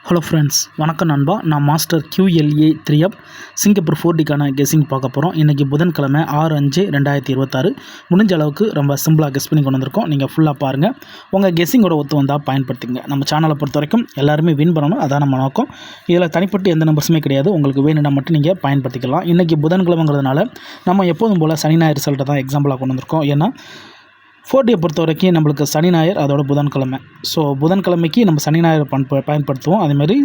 Hello friends, வணக்கம் நண்பா. நான் மாஸ்டர் QLA 3F சிங்கப்பூர் 4Dக்கான கெஸ்ஸிங் பார்க்க போகிறோம். இன்றைக்கி புதன்கிழமை 6/5/2026. முடிஞ்ச அளவுக்கு ரொம்ப சிம்பிளாக கெஸ் பண்ணி கொண்டு வந்திருக்கோம். நீங்கள் ஃபுல்லாக பாருங்கள். உங்கள் கெஸ்ஸிங்கோட ஒத்து வந்தால் பயன்படுத்திங்க. நம்ம சேனலை பொறுத்த வரைக்கும் எல்லாருமே வின் பண்ணணும், அதான் நம்ம நோக்கம். இதில் தனிப்பட்டு எந்த நம்பர்ஸுமே கிடையாது. உங்களுக்கு வேணும்னா மட்டும் நீங்கள் பயன்படுத்திக்கலாம். இன்றைக்கி புதன்கிழமைங்கிறதுனால நம்ம எப்போதும் போல் சனி ஞாயிறு ரிசல்ட்டை தான் எக்ஸாம்பிளாக கொண்டு வந்திருக்கோம். ஏன்னா 4Dயை பொறுத்த வரைக்கும் நம்மளுக்கு சனி ஞாயிறு, அதோட புதன்கிழமை. ஸோ புதன்கிழமைக்கு நம்ம சனி ஞாயிறு பயன்படுத்துவோம். அதேமாதிரி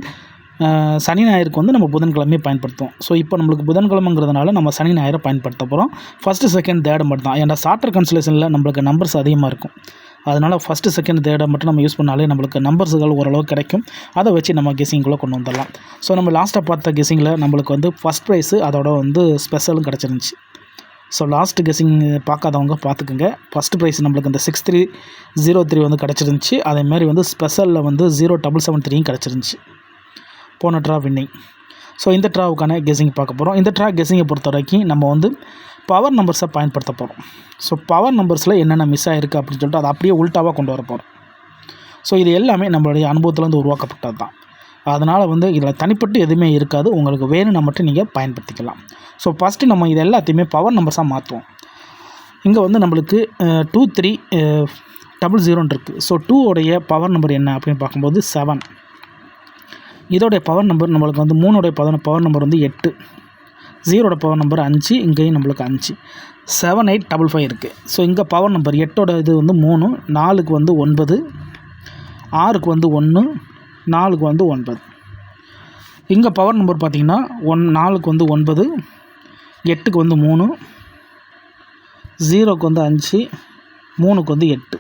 சனி ஞாயிறுக்கு வந்து நம்ம புதன்கிழமையை பயன்படுத்துவோம். ஸோ இப்போ நம்மளுக்கு புதன்கிழமைங்கிறதுனால நம்ம சனி ஞாயிறை பயன்படுத்த போகிறோம். ஃபஸ்ட்டு செகண்ட் தேர்டு மட்டும் தான். ஏன்னா சார்ட்டர் கன்சலேஷனில் நம்மளுக்கு நம்பர்ஸ் அதிகமாக இருக்கும். அதனால் ஃபஸ்ட்டு செகண்ட் தேர்டை மட்டும் நம்ம யூஸ் பண்ணாலே நம்மளுக்கு நம்பர்ஸுகள் ஓரளவு கிடைக்கும். அதை வச்சு நம்ம கெஸ்ஸிங்குள்ளே கொண்டு வந்துடலாம். ஸோ நம்ம லாஸ்ட்டாக பார்த்த கெஸ்ஸிங்கில் நம்மளுக்கு வந்து ஃபஸ்ட் ப்ரைஸு அதோட வந்து ஸ்பெஷலும் கிடச்சிருந்துச்சி. ஸோ லாஸ்ட் கெஸ்ஸிங் பார்க்காதவங்க பார்த்துக்குங்க. ஃபஸ்ட்டு ப்ரைஸ் நம்மளுக்கு இந்த 6303 வந்து கிடச்சிருந்துச்சி. அதேமாதிரி வந்து ஸ்பெஷலில் வந்து 0773 கிடச்சிருந்துச்சி. போன ட்ரா வின்னிங். ஸோ இந்த ட்ராவுக்கான கெஸ்ஸிங் பார்க்க போகிறோம். இந்த ட்ரா கெஸ்ஸிங்கை பொறுத்த வரைக்கும் நம்ம வந்து பவர் நம்பர்ஸை பயன்படுத்த போகிறோம். ஸோ பவர் நம்பர்ஸில் என்னென்ன மிஸ் ஆகிருக்கு அப்படின்னு சொல்லிட்டு அதை அப்படியே உல்ட்டாவாக கொண்டு வர போகிறோம். ஸோ இது எல்லாமே நம்மளுடைய அனுபவத்துலேருந்து உருவாக்கப்பட்டது தான். அதனால் வந்து இதில் தனிப்பட்டு எதுவுமே இருக்காது. உங்களுக்கு வேணும்னா மட்டும் நீங்கள் பயன்படுத்திக்கலாம். ஸோ ஃபஸ்ட்டு நம்ம இது எல்லாத்தையுமே பவர் நம்பர்ஸாக மாற்றுவோம். இங்கே வந்து நம்மளுக்கு 2300 இருக்குது. ஸோ 2 உடைய பவர் நம்பர் என்ன அப்படின்னு பார்க்கும்போது 7. இதோடைய பவர் நம்பர் நம்மளுக்கு வந்து 3 உடைய பவர் நம்பர் வந்து 8. 0 பவர் நம்பர் 5. இங்கேயும் நம்மளுக்கு 5. 7855 இருக்குது. ஸோ இங்கே பவர் நம்பர் 8ஓட இது வந்து 3, 4க்கு வந்து 9, 6க்கு வந்து 1, 4க்கு வந்து 9. இங்கே பவர் நம்பர் பார்த்திங்கன்னா 4க்கு வந்து 9, 8க்கு வந்து 3, 0க்கு வந்து 5, 3க்கு வந்து 8.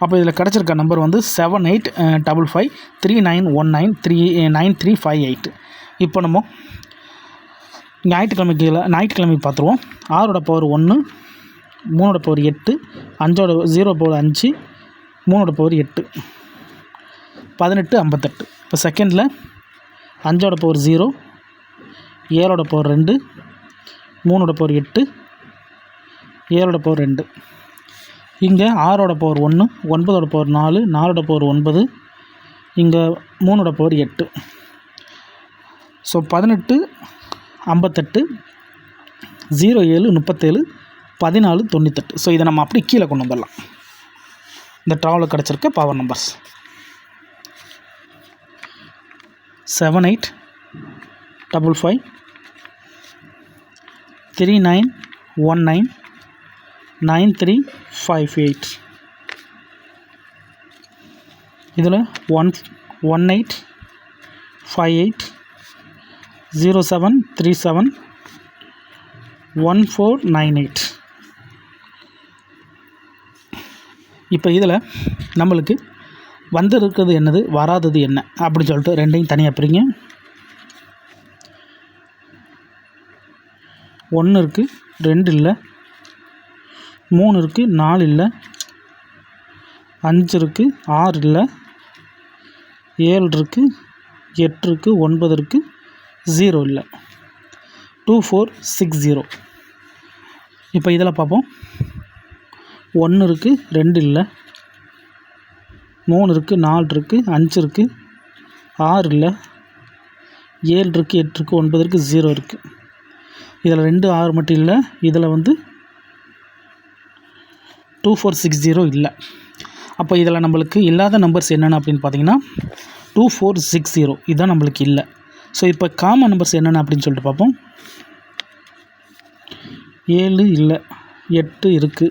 அப்போ இதில் கிடச்சிருக்க நம்பர் வந்து 785539199358. இப்போ நம்ம ஞாயிற்றுக்கிழமை பார்த்துருவோம். 6ஓட பவர் 1, 3ஓட பவர் 8, 0 பவர் 5, 3ஓட பவர் 8, 1858. இப்போ செகண்டில் 5ஓட பவர் 0, 7ஓட பவர் 2, 3ஓட பவர் 8, 7ஓட பவர் 2. இங்கே 6ஓட பவர் 1, 9ஓட பவர் 4, 4ஓட பவர் 9, இங்கே 3ஓட பவர் 8. ஸோ 1858, 0737, 1498. ஸோ இதை நம்ம அப்படி கீழே கொண்டு வந்துடலாம். இந்த ட்ராவில் கிடச்சிருக்க பவர் நம்பர்ஸ் 7855 3919 9358. இதில் 1858 0737 1498. இப்போ இதில் நம்மளுக்கு வந்திருக்கிறது என்னது, வராதது என்ன அப்படின்னு சொல்லிட்டு ரெண்டையும் தனியாக பிரிங்க. 1 இருக்குது, 2 இல்லை, 3 இருக்குது, 4 இல்லை, 5 இருக்குது, 6 இல்லை, 7 இருக்குது, 8 இருக்குது, 9 இருக்குது, 0 இல்லை, 2460. இப்போ இதில் பார்ப்போம். 1 இருக்குது, 2 இல்லை, 3 இருக்குது, 4 இருக்குது, 5 இருக்குது, 6 இல்லை, 7 இருக்குது, 8 இருக்குது, 9 இருக்குது, 0 இருக்குது. இதில் 2 6 மட்டும் இல்லை. இதில் வந்து 2460 இல்லை. அப்போ இதில் நம்மளுக்கு இல்லாத நம்பர்ஸ் என்னென்ன அப்படின்னு பார்த்தீங்கன்னா 2460 இதுதான் நம்மளுக்கு இல்லை. ஸோ இப்போ காமன் நம்பர்ஸ் என்னென்ன அப்படின்னு சொல்லிட்டு பார்ப்போம். 7 இல்லை, 8 இருக்குது,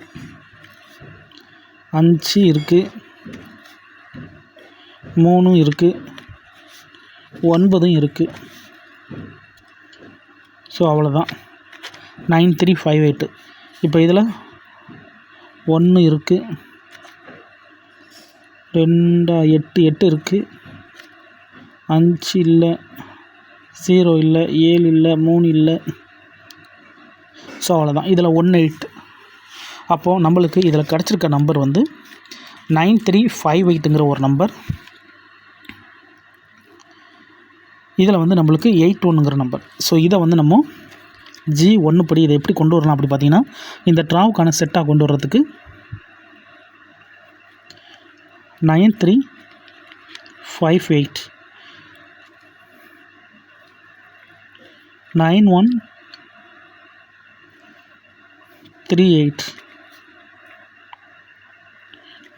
5 இருக்குது, 3 இருக்குது, 9 இருக்குது. ஸோ அவ்வளோதான், 9358. இப்போ இதில் 1 இருக்குது, 8 இருக்குது, 5 இல்லை, 0 இல்லை, 7 இல்லை, 3 இல்லை. ஸோ அவ்வளோதான். இதில் 18. அப்போது நம்மளுக்கு இதில் கிடச்சிருக்க நம்பர் வந்து 9358ங்கிற ஒரு நம்பர். இதில் வந்து நம்மளுக்கு 81ங்கிற நம்பர். ஸோ இதை வந்து நம்ம G1 படி இதை எப்படி கொண்டு வரலாம் அப்படி பார்த்தீங்கன்னா, இந்த ட்ராவுக்கான செட்டாக கொண்டு வர்றதுக்கு 9358 9138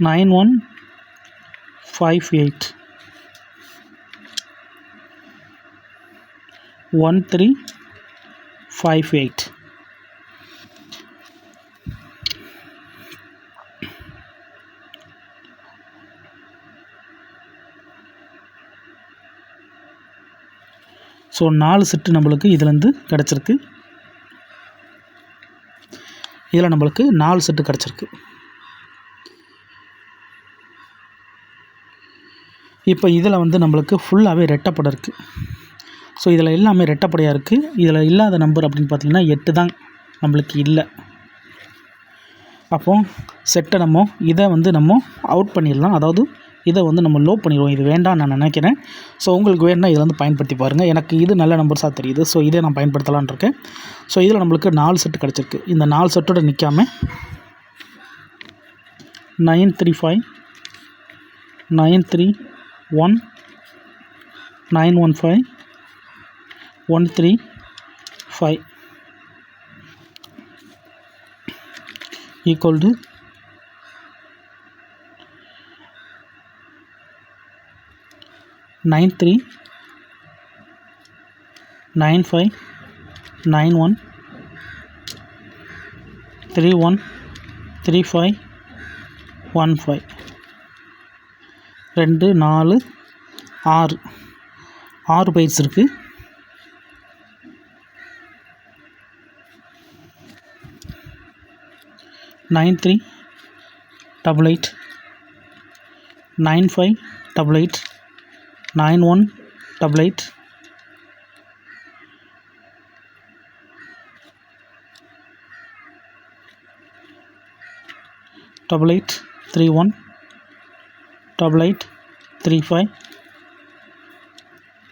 9158 1358. ஸோ 4 செட்டு நம்மளுக்கு இதுலேருந்து கிடச்சிருக்கு. இதில் நம்மளுக்கு 4 செட்டு கிடச்சிருக்கு. இப்போ இதில் வந்து நம்மளுக்கு ஃபுல்லாகவே ரெட்டைப்படை இருக்குது. ஸோ இதில் எல்லாமே ரெட்டைப்படையாக இருக்குது. இதில் இல்லாத நம்பர் அப்படின்னு பார்த்திங்கன்னா 8 தான் நம்மளுக்கு இல்லை. அப்போது செட்டை இதை வந்து நம்ம அவுட் பண்ணிடலாம். அதாவது இதை வந்து நம்ம லோ பண்ணிடுவோம். இது வேண்டாம் நான் நினைக்கிறேன். ஸோ உங்களுக்கு வேணுன்னா இதில் வந்து பயன்படுத்தி பாருங்கள். எனக்கு இது நல்ல நம்பர்ஸாக தெரியுது. ஸோ இதே நான் பயன்படுத்தலான் இருக்கேன். ஸோ இதில் நம்மளுக்கு 4 செட்டு கிடச்சிருக்கு. இந்த 4 செட்டோடு நிற்காமல் 935 931 915 135 equal to 93 95 91 31 35 15 2 4 6 6 பைட்ஸ் இருக்குது. 9388 9588 9188 8831 8835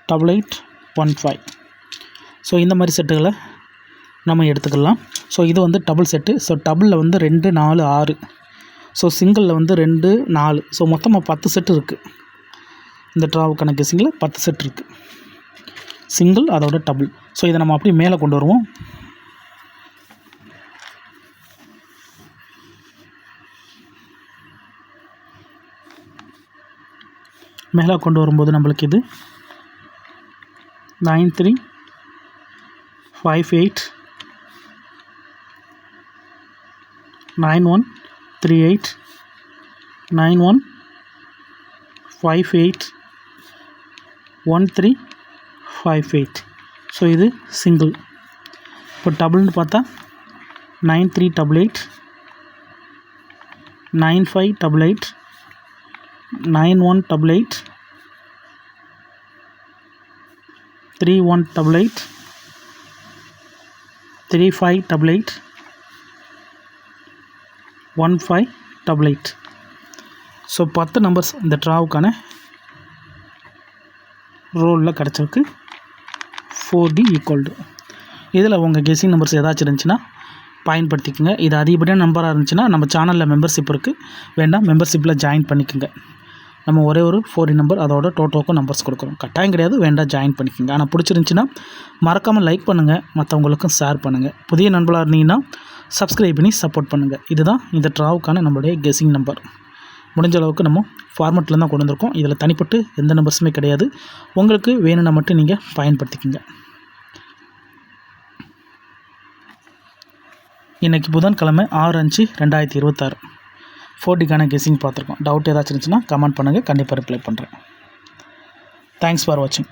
8815. ஸோ இந்த மாதிரி செட்டுகளை நம்ம எடுத்துக்கலாம். ஸோ இது வந்து டபுள் செட்டு. ஸோ டபுளில் வந்து 2 4 6. ஸோ சிங்கிளில் வந்து 2 4. ஸோ மொத்தமாக 10 செட்டு இருக்குது. இந்த ட்ராவுக்கான கெஸ்ஸிங்கில் 10 செட் இருக்குது. சிங்கிள் அதோட டபுள். ஸோ இதை நம்ம அப்படியே மேலே கொண்டு வருவோம். மேலே கொண்டு வரும்போது நம்மளுக்கு இது 9358 9138 9158 1358. ஸோ இது சிங்கிள். இப்போ டபுள்னு பார்த்தா 9388 9588 9188 3188 3588 1588. ஸோ 10 நம்பர்ஸ் இந்த ட்ராவுக்கான ரோலில் கிடச்சிருக்கு. 4D equal to. இதில் உங்கள் கெஸ்ஸிங் நம்பர்ஸ் ஏதாச்சும் இருந்துச்சுன்னா பயன்படுத்திக்கோங்க. இது அதிகப்படியான நம்பராக இருந்துச்சுன்னா நம்ம சேனலில் மெம்பர்ஷிப் இருக்குது, வேண்டாம் மெம்பர்ஷிப்பில் ஜாயின் பண்ணிக்கோங்க. நம்ம ஒரே ஒரு 4D நம்பர் அதோட டோட்டோக்கும் நம்பர்ஸ் கொடுக்குறோம். கட்டாயம் கிடையாது, வேண்டாம் ஜாயின் பண்ணிக்கோங்க. ஆனால் பிடிச்சிருந்துச்சின்னா மறக்காமல் லைக் பண்ணுங்கள், மற்றவங்களுக்கும் ஷேர் பண்ணுங்கள். புதிய நண்பர்களாக இருந்தீங்கன்னா சப்ஸ்கிரைப் பண்ணி சப்போர்ட் பண்ணுங்கள். இதுதான் இந்த ட்ராவுக்கான நம்மளுடைய கெஸ்ஸிங் நம்பர். முடிஞ்ச அளவுக்கு நம்ம ஃபார்மெட்டில் தான் கொண்டு வந்திருக்கோம். இதில் தனிப்பட்டு எந்த நம்பர்ஸுமே கிடையாது. உங்களுக்கு வேணும்னா மட்டும் நீங்கள் பயன்படுத்திக்கோங்க. இன்றைக்கி புதன்கிழமை 6/5/2026 4Dக்கான கெஸ்ஸிங் பார்த்துருக்கோம். டவுட் ஏதாச்சும் இருந்துச்சுன்னா கமெண்ட் பண்ணுங்கள், கண்டிப்பாக ரிப்ளை பண்ணுறேன். தேங்க்ஸ் ஃபார் வாட்சிங்.